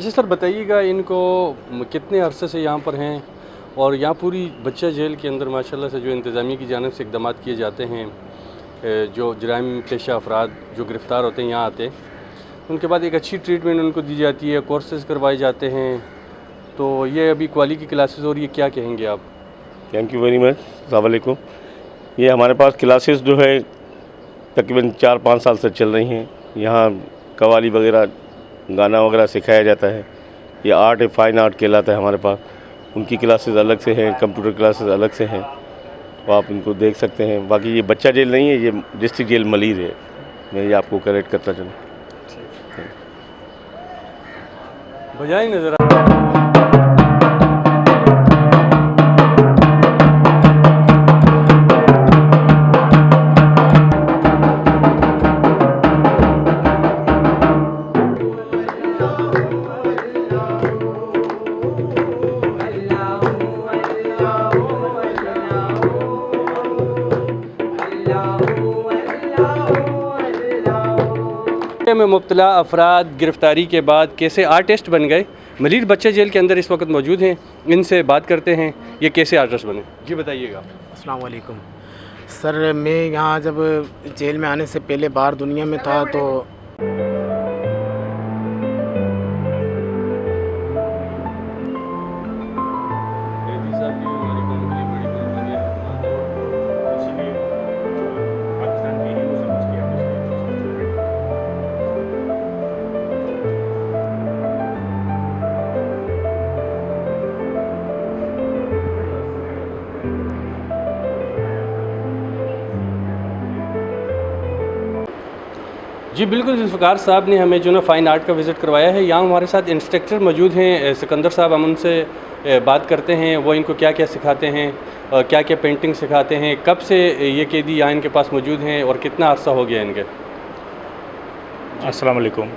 अच्छा सर, बताइएगा इनको कितने अरसे से यहाँ पर हैं और यहाँ पूरी बच्चा जेल के अंदर माशाल्लाह से जो इंतज़ामिया की जानिब से इक़दामात किए जाते हैं, जो जराइम पेशा अफराद जो गिरफ़्तार होते हैं यहाँ आते हैं, उनके बाद एक अच्छी ट्रीटमेंट उनको दी जाती है, कोर्सेज़ करवाए जाते हैं। तो ये अभी क्वाली की क्लासेस हो रही है, क्या कहेंगे आप? Thank you very much. अस्सलाम वालेकुम। ये हमारे पास क्लासेस जो है तकरीबन 4-5 साल से चल रही हैं। यहाँ कव्वाली वगैरह, गाना वगैरह सिखाया जाता है। ये आर्ट फ़ाइन आर्ट कहलाता है हमारे पास। उनकी क्लासेस अलग से हैं, कंप्यूटर क्लासेस अलग से हैं, तो आप इनको देख सकते हैं। बाकी ये बच्चा जेल नहीं है, ये डिस्ट्रिक्ट जेल मलिर है। मैं ये आपको करेक्ट करता चलूँ। बजाय नज़र में मुब्तला अफराद गिरफ़्तारी के बाद कैसे आर्टिस्ट बन गए, मलिर बच्चा जेल के अंदर इस वक्त मौजूद हैं। इनसे बात करते हैं, ये कैसे आर्टिस्ट बने, जी बताइएगा। अस्सलाम वालेकुम सर, मैं यहाँ जब जेल में आने से पहले बाहर दुनिया में था तो जी बिल्कुल, जुल्फ़िकार साहब ने हमें जो ना फ़ाइन आर्ट का विज़िट करवाया है। यहाँ हमारे साथ इंस्ट्रक्टर मौजूद हैं सिकंदर साहब, हम उनसे बात करते हैं वो इनको क्या क्या सिखाते हैं और क्या क्या पेंटिंग सिखाते हैं, कब से ये कैदी यहाँ इनके पास मौजूद हैं और कितना अर्सा हो गया इनके। अस्सलाम वालेकुम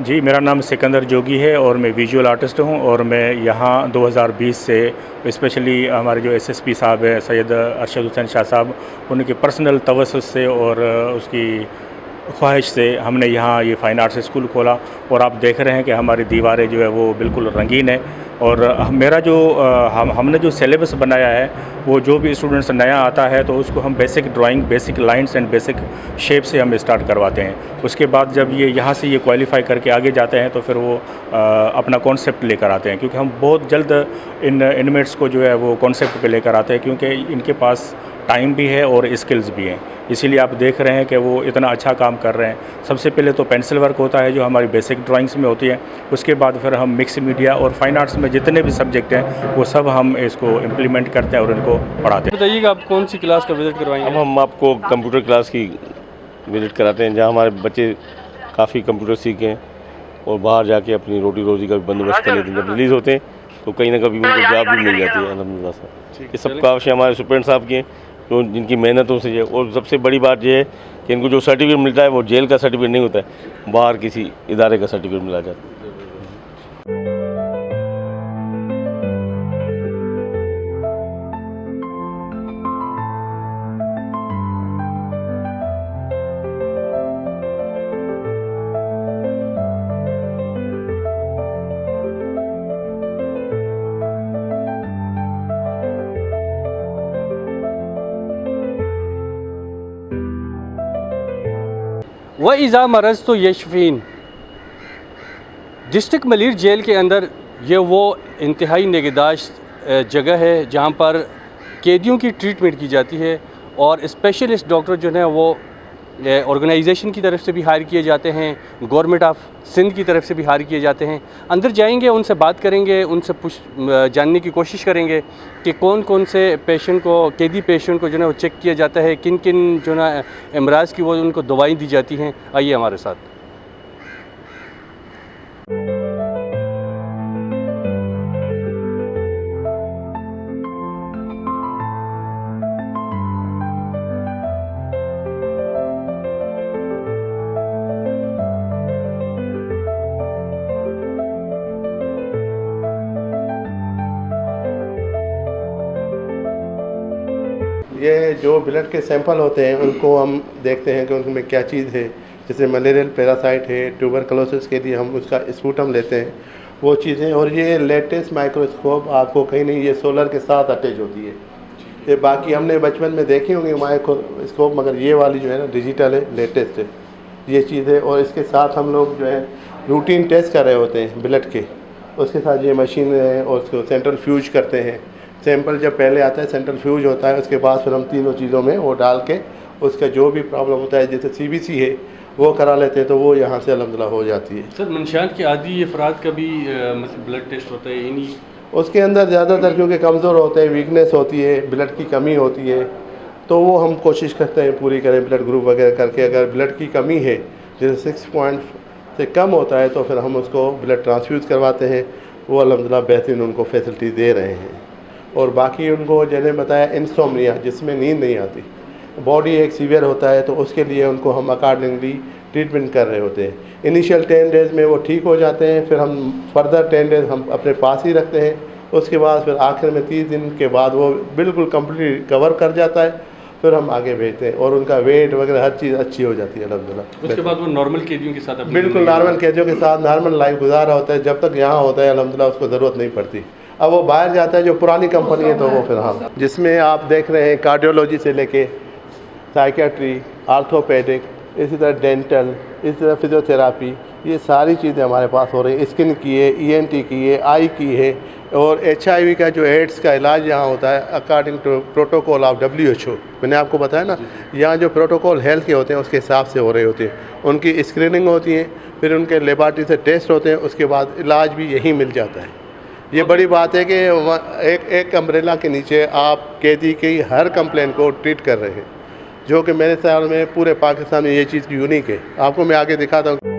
जी, मेरा नाम सिकंदर जोगी है और मैं विजुअल आर्टिस्ट हूँ और मैं यहाँ 2020 से स्पेशली हमारे जो एसएसपी साहब हैं सैयद अरशद हुसैन शाह साहब, उनके पर्सनल तवस्सुस से और उसकी ख्वाहिश से हमने यहाँ ये फ़ाइन आर्ट्स स्कूल खोला। और आप देख रहे हैं कि हमारी दीवारें जो है वो बिल्कुल रंगीन है। और मेरा जो हमने जो सिलेबस बनाया है वो जो भी स्टूडेंट्स नया आता है तो उसको हम basic drawing, basic lines and basic shape से हम स्टार्ट करवाते हैं। उसके बाद जब ये यहाँ से ये क्वालिफाई करके आगे जाते हैं तो फिर वो अपना कॉन्सेप्ट लेकर आते हैं, क्योंकि हम बहुत जल्द इन इनमेट्स को जो है वो कॉन्सेप्ट पे लेकर आते हैं, क्योंकि इनके पास टाइम भी है और स्किल्स भी हैं। इसीलिए आप देख रहे हैं कि वो इतना अच्छा काम कर रहे हैं। सबसे पहले तो पेंसिल वर्क होता है जो हमारी बेसिक ड्राइंग्स में होती है, उसके बाद फिर हम मिक्स मीडिया और फाइन आर्ट्स में जितने भी सब्जेक्ट हैं वो सब हम इसको इम्प्लीमेंट करते हैं और इनको पढ़ाते हैं। बताइएगा आप कौन सी क्लास का विज़िट करवाएंगे? अब हम आपको कंप्यूटर क्लास की विज़िट कराते हैं, जहाँ हमारे बच्चे काफ़ी कंप्यूटर सीखें और बाहर जाके अपनी रोटी रोज़ी का भी बंदोबस्त कर लेते हैं। जब रिलीज़ होते हैं तो कहीं ना कभी उनको जॉब भी मिल जाती है अल्हम्दुलिल्लाह से। ये सब काफ़ी हमारे स्टूडेंट साहब की हैं जो जिनकी मेहनतों से है। और सबसे बड़ी बात यह है कि इनको जो सर्टिफिकेट मिलता है वो जेल का सर्टिफिकेट नहीं होता है, बाहर किसी इदारे का सर्टिफिकेट मिला जाता है। व इज़ा मरज़ तो यशफ़ीन, डिस्ट्रिक्ट मलिर जेल के अंदर ये वो इंतहाई निगहदाश्त जगह है जहाँ पर कैदियों की ट्रीटमेंट की जाती है और स्पेशलिस्ट डॉक्टर जो है वो ऑर्गेनाइजेशन की तरफ से भी हायर किए जाते हैं, गवर्नमेंट ऑफ सिंध की तरफ से भी हायर किए जाते हैं। अंदर जाएंगे, उनसे बात करेंगे, उनसे जानने की कोशिश करेंगे कि कौन कौन से पेशेंट को, कैदी पेशेंट को जो है वो चेक किया जाता है, किन किन जो है अमराज की वो उनको दवाई दी जाती हैं। आइए हमारे साथ। ये जो ब्लड के सैंपल होते हैं उनको हम देखते हैं कि उनमें क्या चीज़ है। जैसे मलेरियल पैरासाइट है, ट्यूबरकुलोसिस के लिए हम उसका स्पूटम लेते हैं वो चीज़ें। और ये लेटेस्ट माइक्रोस्कोप आपको कहीं नहीं, ये सोलर के साथ अटैच होती है। ये बाकी हमने बचपन में देखी होंगी माइक्रोस्कोप, मगर ये वाली जो है ना डिजिटल है, लेटेस्ट है ये चीज़ है। और इसके साथ हम लोग जो है रूटीन टेस्ट कर रहे होते हैं ब्लड के, उसके साथ ये मशीन है और उसको सेंट्रल फ्यूज करते हैं। सैंपल जब पहले आता है सेंट्रल फ्यूज होता है, उसके बाद फिर हम तीनों चीज़ों में वो डाल के उसका जो भी प्रॉब्लम होता है, जैसे CBC है वो करा लेते हैं, तो वो यहाँ से अल्हम्दुलिल्लाह हो जाती है। सर मंशात के आदि अफराद का भी मतलब ब्लड टेस्ट होता है इन्हीं? उसके अंदर ज़्यादातर क्योंकि कमज़ोर होते हैं, वीकनेस होती है, ब्लड की कमी होती है, तो वो हम कोशिश करते हैं पूरी करें ब्लड ग्रुप वगैरह करके। अगर ब्लड की कमी है, जैसे 6 पॉइंट से कम होता है, तो फिर हम उसको ब्लड ट्रांसफ्यूज़ करवाते हैं। वो अल्हम्दुलिल्लाह बेहतरीन उनको फैसिलिटी दे रहे हैं। और बाकी उनको जैसे बताया इंसोम्निया, जिसमें नींद नहीं आती, बॉडी एक सीवियर होता है, तो उसके लिए उनको हम अकॉर्डिंगली ट्रीटमेंट कर रहे होते हैं। इनिशियल 10 डेज़ में वो ठीक हो जाते हैं, फिर हम फर्दर 10 डेज़ हम अपने पास ही रखते हैं। उसके बाद फिर आखिर में 30 दिन के बाद वो बिल्कुल कंप्लीट कवर कर जाता है, फिर हम आगे भेजते हैं और उनका वेट वगैरह हर चीज़ अच्छी हो जाती है अल्हम्दुलिल्लाह। उसके बाद वो नॉर्मल कैदियों के साथ बिल्कुल नॉर्मल कैदियों के साथ नॉर्मल लाइफ गुजार रहा होता है। जब तक यहाँ होता है अल्हम्दुलिल्लाह उसको ज़रूरत नहीं पड़ती। अब वो बाहर जाता है, जो पुरानी कंपनी है, तो वो फिर हाँ, जिसमें आप देख रहे हैं कार्डियोलॉजी से लेके साइकियाट्री, आर्थोपेडिक, इसी तरह डेंटल, इसी तरह फिजियोथेरापी, ये सारी चीज़ें हमारे पास हो रही हैं। स्किन की है, ENT की है, आई की है। और HIV का जो एड्स का इलाज यहाँ होता है according to protocol of WHO, मैंने आपको बताया ना, यहाँ जो प्रोटोकॉल हेल्थ के होते हैं उसके हिसाब से हो रहे होते हैं। उनकी स्क्रीनिंग होती है, फिर उनके लेबॉरेटरी से टेस्ट होते हैं, उसके बाद इलाज भी यहीं मिल जाता है। ये बड़ी बात है कि एक अम्ब्रेला के नीचे आप कैदी की हर कंप्लेन को ट्रीट कर रहे हैं, जो कि मेरे ख्याल में पूरे पाकिस्तान में ये चीज़ यूनिक है। आपको मैं आगे दिखाता हूँ।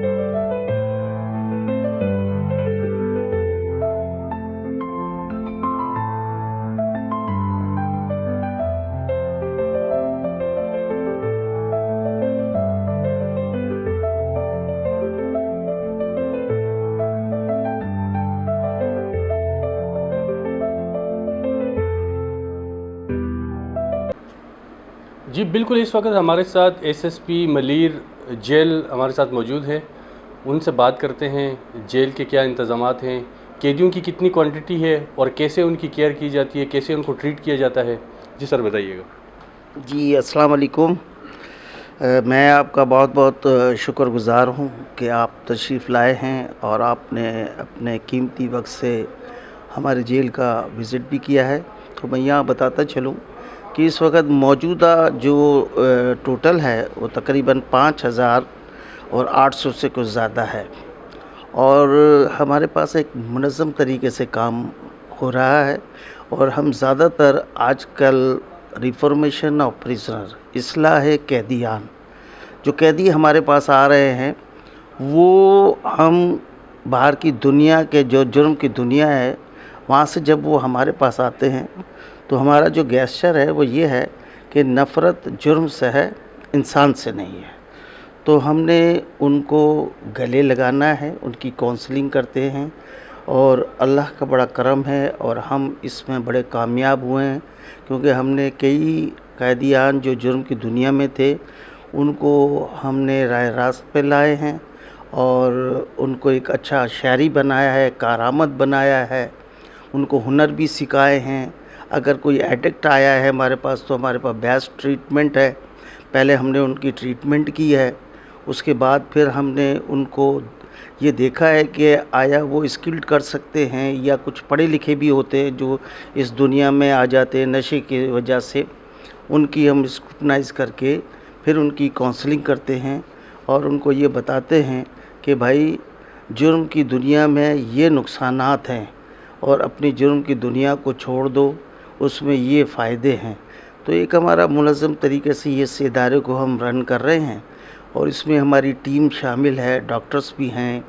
जी बिल्कुल, इस वक्त हमारे साथ SSP मलीर जेल हमारे साथ मौजूद है। उनसे बात करते हैं जेल के क्या इंतज़ामात हैं, कैदियों की कितनी क्वांटिटी है और कैसे उनकी केयर की जाती है, कैसे उनको ट्रीट किया जाता है। जी सर बताइएगा। जी अस्सलाम वालेकुम। मैं आपका बहुत बहुत शुक्रगुज़ार हूँ कि आप तशरीफ़ लाए हैं और आपने अपने कीमती वक्त से हमारे जेल का विज़िट भी किया है। तो मैं यहाँ बताता चलूँ कि इस वक्त मौजूदा जो टोटल है वो तकरीबन 5800 से कुछ ज़्यादा है और हमारे पास एक मुनज़्ज़म तरीके से काम हो रहा है। और हम ज़्यादातर आजकल रिफॉर्मेशन ऑफ प्रिजनर, इस्लाह कैदियान, जो कैदी हमारे पास आ रहे हैं वो हम बाहर की दुनिया के जो जुर्म की दुनिया है वहाँ से जब वो हमारे पास आते हैं तो हमारा जो गेस्चर है वो ये है कि नफ़रत जुर्म से है, इंसान से नहीं है। तो हमने उनको गले लगाना है, उनकी काउंसलिंग करते हैं और अल्लाह का बड़ा करम है और हम इसमें बड़े कामयाब हुए हैं, क्योंकि हमने कई कैदियान जो जुर्म की दुनिया में थे उनको हमने राह रास्त पे लाए हैं और उनको एक अच्छा शायरी बनाया है, कारआमद बनाया है, उनको हुनर भी सिखाए हैं। अगर कोई एडिक्ट आया है हमारे पास तो हमारे पास बेस्ट ट्रीटमेंट है। पहले हमने उनकी ट्रीटमेंट की है, उसके बाद फिर हमने उनको ये देखा है कि आया वो स्किल्ड कर सकते हैं या कुछ पढ़े लिखे भी होते हैं जो इस दुनिया में आ जाते हैं नशे की वजह से। उनकी हम स्क्रूटनाइज़ करके फिर उनकी काउंसलिंग करते हैं और उनको ये बताते हैं कि भाई जुर्म की दुनिया में ये नुकसानात हैं और अपनी जुर्म की दुनिया को छोड़ दो, उसमें ये फ़ायदे हैं। तो एक हमारा मुनज़्ज़म तरीके से इस इदारे को हम रन कर रहे हैं और इसमें हमारी टीम शामिल है, डॉक्टर्स भी हैं,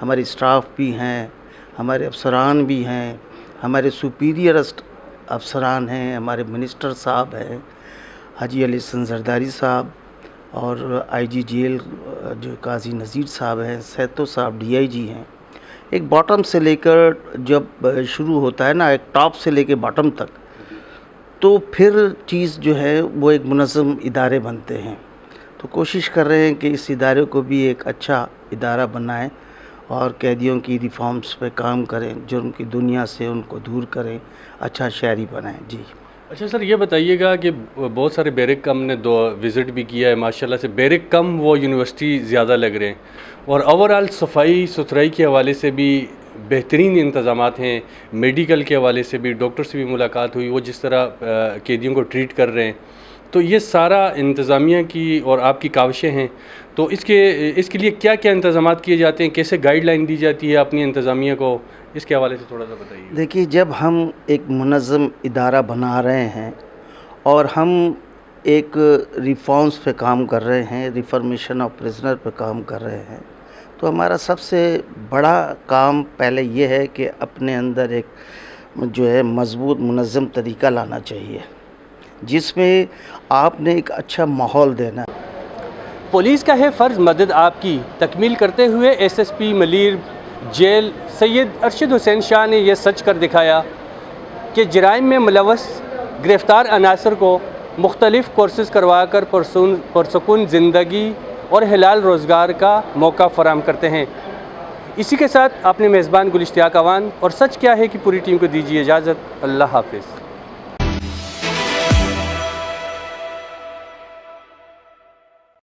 हमारी स्टाफ भी हैं, हमारे अफसरान भी हैं, हमारे सुपीरियर अफसरान हैं, हमारे मिनिस्टर साहब हैं, हाजी अली हसन जरदारी साहब और IG जेल जो काजी नज़ीर साहब हैं, सैतो साहब DIG हैं। एक बॉटम से लेकर जब शुरू होता है ना, एक टॉप से लेकर बॉटम तक, तो फिर चीज़ जो है वो एक मुनज़्ज़म इदारे बनते हैं। तो कोशिश कर रहे हैं कि इस इदारे को भी एक अच्छा इदारा बनाएं और कैदियों की रिफॉर्म्स पे काम करें, जुर्म की दुनिया से उनको दूर करें, अच्छा शहरी बनाएं। जी। अच्छा सर, ये बताइएगा कि बहुत सारे बैरक का हमने विज़िट भी किया है, माशाल्लाह से बैरक कम वो यूनिवर्सिटी ज़्यादा लग रहे हैं, और ओवरऑल सफाई सुथराई के हवाले से भी बेहतरीन इंतज़ामात हैं, मेडिकल के हवाले से भी, डॉक्टर से भी मुलाकात हुई, वो जिस तरह कैदियों को ट्रीट कर रहे हैं, तो ये सारा इंतज़ामिया की और आपकी काविशें हैं। तो इसके लिए क्या क्या इंतज़ामात किए जाते हैं, कैसे गाइडलाइन दी जाती है अपनी इंतज़ामिया को, इसके हवाले से थोड़ा सा बताइए। देखिए, जब हम एक मुनज़्ज़म इदारा बना रहे हैं और हम एक रिफॉर्म्स पे काम कर रहे हैं, रिफॉर्मेशन ऑफ प्रिजनर पे काम कर रहे हैं, तो हमारा सबसे बड़ा काम पहले ये है कि अपने अंदर एक जो है मज़बूत मुनज़्ज़म तरीक़ा लाना चाहिए, जिसमें आपने एक अच्छा माहौल देना। पुलिस का है फ़र्ज़ मदद आपकी, तकमील करते हुए SSP मलीर जेल सैयद अरशद हुसैन शाह ने यह सच कर दिखाया कि जराइम में मुलव्वस गिरफ़्तार अनासर को मुख्तलिफ़ कोर्सेज़ करवा कर पुरसुकून ज़िंदगी और हलाल रोज़गार का मौका फ़राहम करते हैं। इसी के साथ अपने मेज़बान गुल इश्तियाक़ अवान और सच क्या है कि पूरी टीम को दीजिए इजाज़त। अल्लाह हाफ़िज़।